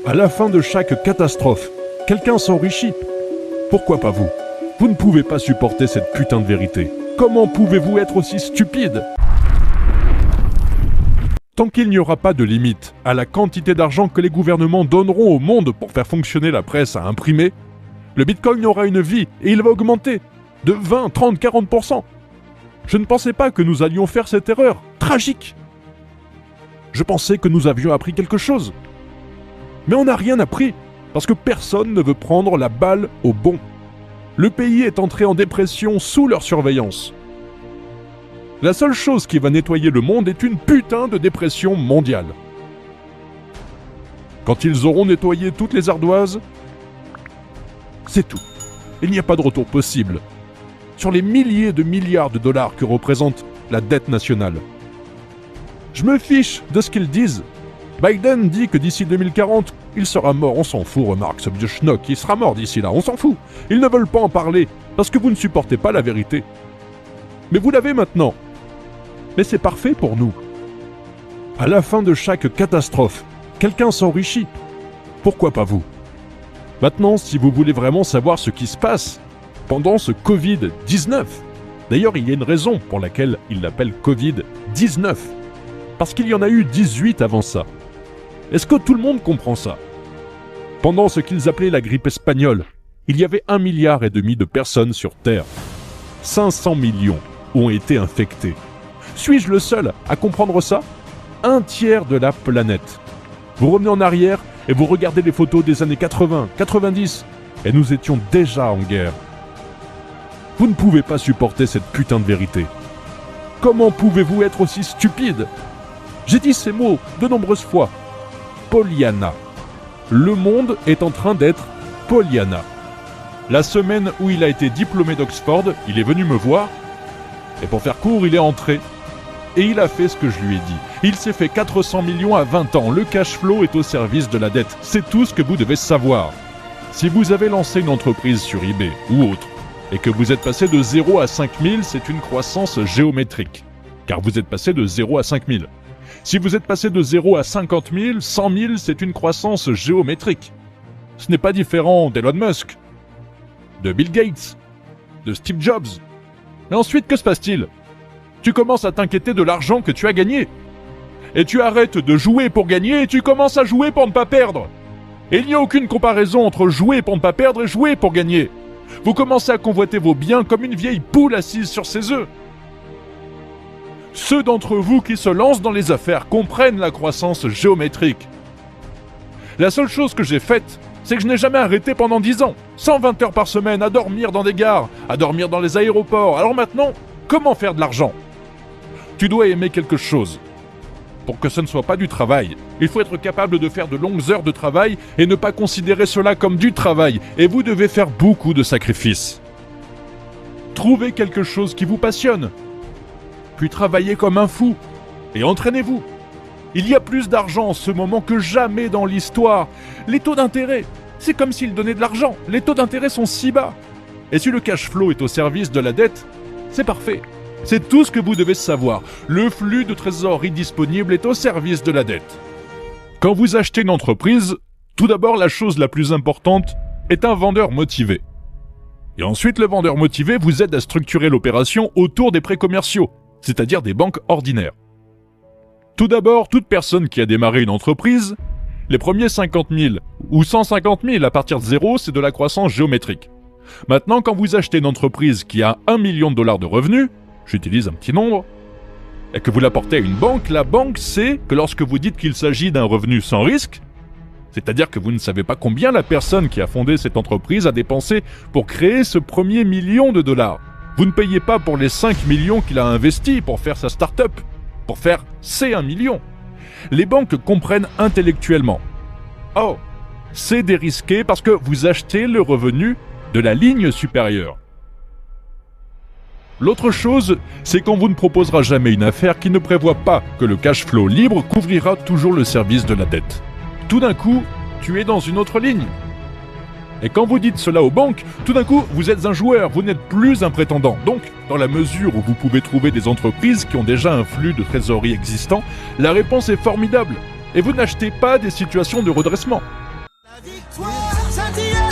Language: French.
À la fin de chaque catastrophe, quelqu'un s'enrichit. Pourquoi pas vous? Vous ne pouvez pas supporter cette putain de vérité. Comment pouvez-vous être aussi stupide? Tant qu'il n'y aura pas de limite à la quantité d'argent que les gouvernements donneront au monde pour faire fonctionner la presse à imprimer, le Bitcoin aura une vie et il va augmenter de 20, 30, 40%. Je ne pensais pas que nous allions faire cette erreur tragique. Je pensais que nous avions appris quelque chose. Mais on n'a rien appris, parce que personne ne veut prendre la balle au bon. Le pays est entré en dépression sous leur surveillance. La seule chose qui va nettoyer le monde est une putain de dépression mondiale. Quand ils auront nettoyé toutes les ardoises, c'est tout. Il n'y a pas de retour possible sur les milliers de milliards de dollars que représente la dette nationale. Je me fiche de ce qu'ils disent. Biden dit que d'ici 2040, il sera mort, on s'en fout, remarque ce vieux schnock, il sera mort d'ici là, on s'en fout. Ils ne veulent pas en parler, parce que vous ne supportez pas la vérité. Mais vous l'avez maintenant. Mais c'est parfait pour nous. À la fin de chaque catastrophe, quelqu'un s'enrichit. Pourquoi pas vous? Maintenant, si vous voulez vraiment savoir ce qui se passe pendant ce Covid-19, d'ailleurs, il y a une raison pour laquelle il l'appelle Covid-19. Parce qu'il y en a eu 18 avant ça. Est-ce que tout le monde comprend ça? Pendant ce qu'ils appelaient la grippe espagnole, il y avait 1,5 milliard de personnes sur Terre. 500 millions ont été infectés. Suis-je le seul à comprendre ça? 1/3 de la planète. Vous revenez en arrière et vous regardez les photos des années 80, 90, et nous étions déjà en guerre. Vous ne pouvez pas supporter cette putain de vérité. Comment pouvez-vous être aussi stupide? J'ai dit ces mots de nombreuses fois. Pollyanna. Le monde est en train d'être Pollyanna. La semaine où il a été diplômé d'Oxford, il est venu me voir, et pour faire court, il est entré. Et il a fait ce que je lui ai dit. Il s'est fait 400 millions à 20 ans. Le cash flow est au service de la dette. C'est tout ce que vous devez savoir. Si vous avez lancé une entreprise sur eBay ou autre, et que vous êtes passé de 0 à 5000, c'est une croissance géométrique. Car vous êtes passé de 0 à 5000. Si vous êtes passé de 0 à 50 000, 100 000, c'est une croissance géométrique. Ce n'est pas différent d'Elon Musk, de Bill Gates, de Steve Jobs. Mais ensuite, que se passe-t-il? Tu commences à t'inquiéter de l'argent que tu as gagné. Et tu arrêtes de jouer pour gagner et tu commences à jouer pour ne pas perdre. Et il n'y a aucune comparaison entre jouer pour ne pas perdre et jouer pour gagner. Vous commencez à convoiter vos biens comme une vieille poule assise sur ses œufs. Ceux d'entre vous qui se lancent dans les affaires comprennent la croissance géométrique. La seule chose que j'ai faite, c'est que je n'ai jamais arrêté pendant 10 ans. 120 heures par semaine à dormir dans des gares, à dormir dans les aéroports. Alors maintenant, comment faire de l'argent? Tu dois aimer quelque chose. Pour que ce ne soit pas du travail, il faut être capable de faire de longues heures de travail et ne pas considérer cela comme du travail. Et vous devez faire beaucoup de sacrifices. Trouvez quelque chose qui vous passionne. Puis travaillez comme un fou. Et entraînez-vous. Il y a plus d'argent en ce moment que jamais dans l'histoire. Les taux d'intérêt, c'est comme s'ils donnaient de l'argent. Les taux d'intérêt sont si bas. Et si le cash flow est au service de la dette, c'est parfait. C'est tout ce que vous devez savoir. Le flux de trésorerie disponible est au service de la dette. Quand vous achetez une entreprise, tout d'abord la chose la plus importante est un vendeur motivé. Et ensuite, le vendeur motivé vous aide à structurer l'opération autour des prêts commerciaux, c'est-à-dire des banques ordinaires. Tout d'abord, toute personne qui a démarré une entreprise, les premiers 50 000 ou 150 000 à partir de zéro, c'est de la croissance géométrique. Maintenant, quand vous achetez une entreprise qui a 1 million de dollars de revenus, j'utilise un petit nombre, et que vous l'apportez à une banque, la banque sait que lorsque vous dites qu'il s'agit d'un revenu sans risque, c'est-à-dire que vous ne savez pas combien la personne qui a fondé cette entreprise a dépensé pour créer ce premier million de dollars. Vous ne payez pas pour les 5 millions qu'il a investis pour faire sa start-up, pour faire ces 1 million. Les banques comprennent intellectuellement. Oh, c'est dérisqué parce que vous achetez le revenu de la ligne supérieure. L'autre chose, c'est qu'on vous ne proposera jamais une affaire qui ne prévoit pas que le cash flow libre couvrira toujours le service de la dette. Tout d'un coup, tu es dans une autre ligne. Et quand vous dites cela aux banques, tout d'un coup, vous êtes un joueur, vous n'êtes plus un prétendant. Donc, dans la mesure où vous pouvez trouver des entreprises qui ont déjà un flux de trésorerie existant, la réponse est formidable. Et vous n'achetez pas des situations de redressement. Soir scintillait